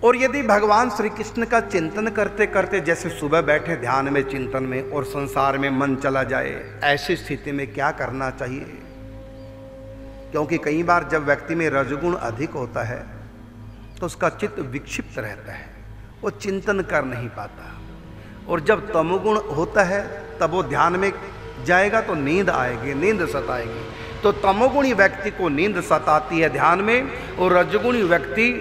और यदि भगवान श्री कृष्ण का चिंतन करते करते जैसे सुबह बैठे ध्यान में चिंतन में और संसार में मन चला जाए, ऐसी स्थिति में क्या करना चाहिए? क्योंकि कई बार जब व्यक्ति में रजगुण अधिक होता है तो उसका चित्त विक्षिप्त रहता है, वो चिंतन कर नहीं पाता। और जब तमोगुण होता है तब वो ध्यान में जाएगा तो नींद आएगी, नींद सताएगी। तो तमोगुणी व्यक्ति को नींद सताती है ध्यान में, और रजगुणी व्यक्ति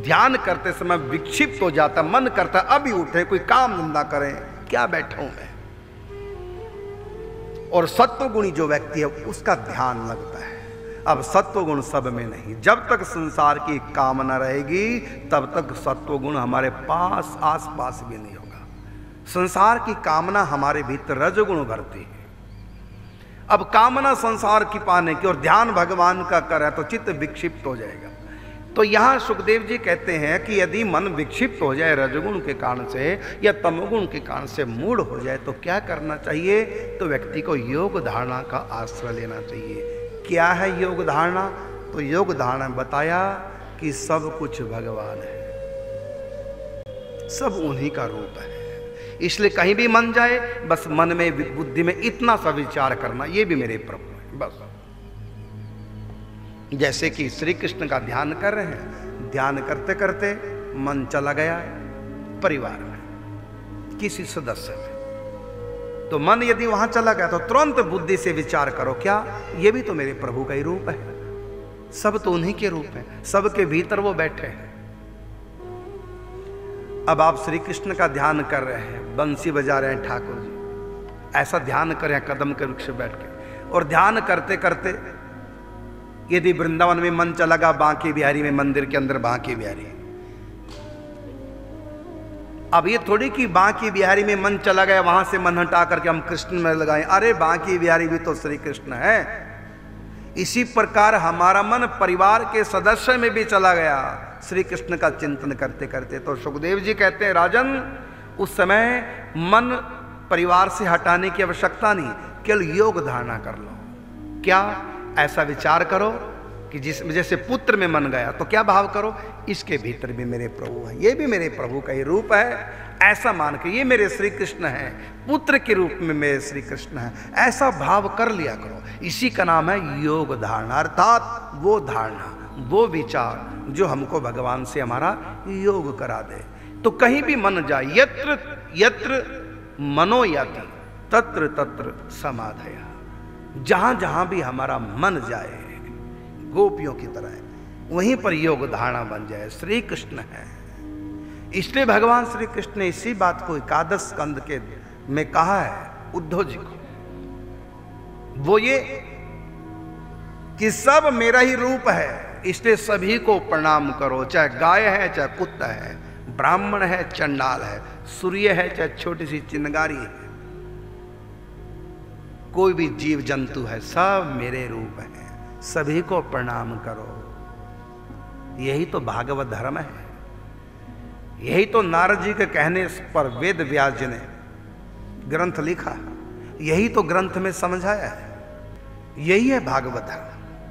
ध्यान करते समय विक्षिप्त हो जाता, मन करता अभी उठे, कोई काम धंधा करें, क्या बैठा हूं मैं। और सत्वगुणी जो व्यक्ति है उसका ध्यान लगता है। अब सत्वगुण सब में नहीं, जब तक संसार की कामना रहेगी तब तक सत्वगुण हमारे पास आसपास भी नहीं होगा। संसार की कामना हमारे भीतर रजगुण भरती है। अब कामना संसार की पाने की और ध्यान भगवान का करे तो चित्त विक्षिप्त हो जाएगा। तो यहां सुखदेव जी कहते हैं कि यदि मन विक्षिप्त हो जाए रजगुण के कारण से या तमोगुण के कारण से मूढ़ हो जाए तो क्या करना चाहिए? तो व्यक्ति को योग धारणा का आश्रय लेना चाहिए। क्या है योग धारणा? तो योग धारणा बताया कि सब कुछ भगवान है, सब उन्हीं का रूप है। इसलिए कहीं भी मन जाए बस मन में बुद्धि में इतना सा विचार करना, ये भी मेरे प्रभु है बस। जैसे कि श्री कृष्ण का ध्यान कर रहे हैं, ध्यान करते करते मन चला गया परिवार में किसी सदस्य में, तो मन यदि वहां चला गया तो तुरंत बुद्धि से विचार करो, क्या ये भी तो मेरे प्रभु का ही रूप है, सब तो उन्हीं के रूप हैं, सबके भीतर वो बैठे हैं। अब आप श्री कृष्ण का ध्यान कर रहे हैं, बंसी बजा रहे हैं ठाकुर जी, ऐसा ध्यान करें कदम के वृक्ष बैठ के। और ध्यान करते करते यदि वृंदावन में मन चला गया, बांके बिहारी में, मंदिर के अंदर बांके बिहारी, अब ये थोड़ी कि बांके बिहारी में मन चला गया वहां से मन हटा करके हम कृष्ण में लगाएं, अरे बांके बिहारी भी तो श्री कृष्ण है। इसी प्रकार हमारा मन परिवार के सदस्य में भी चला गया श्री कृष्ण का चिंतन करते करते। तो सुखदेव जी कहते हैं राजन, उस समय मन परिवार से हटाने की आवश्यकता नहीं, केवल योग धारणा कर लो। क्या? ऐसा विचार करो कि जैसे पुत्र में मन गया तो क्या भाव करो, इसके भीतर भी मेरे प्रभु है, ये भी मेरे प्रभु का ही रूप है, ऐसा मान के ये मेरे श्री कृष्ण है, पुत्र के रूप में मेरे श्री कृष्ण है, ऐसा भाव कर लिया करो। इसी का नाम है योग धारणा, अर्थात वो धारणा, वो विचार जो हमको भगवान से हमारा योग करा दे। तो कहीं भी मन जाए, यत्र यत्र मनो याति तत्र तत्र समाधया, जहां जहां भी हमारा मन जाए गोपियों की तरह वहीं पर योग धारणा बन जाए, श्री कृष्ण है। इसलिए भगवान श्री कृष्ण ने इसी बात को एकादश स्कंद के में कहा है उद्धव जी को, वो ये कि सब मेरा ही रूप है, इसलिए सभी को प्रणाम करो, चाहे गाय है चाहे कुत्ता है, ब्राह्मण है चंडाल है, सूर्य है चाहे छोटी सी चिनगारी है, कोई भी जीव जंतु है, सब मेरे रूप है, सभी को प्रणाम करो। यही तो भागवत धर्म है, यही तो नारद जी के कहने पर वेद व्यास जी ने ग्रंथ लिखा, यही तो ग्रंथ में समझाया है, यही है भागवत धर्म।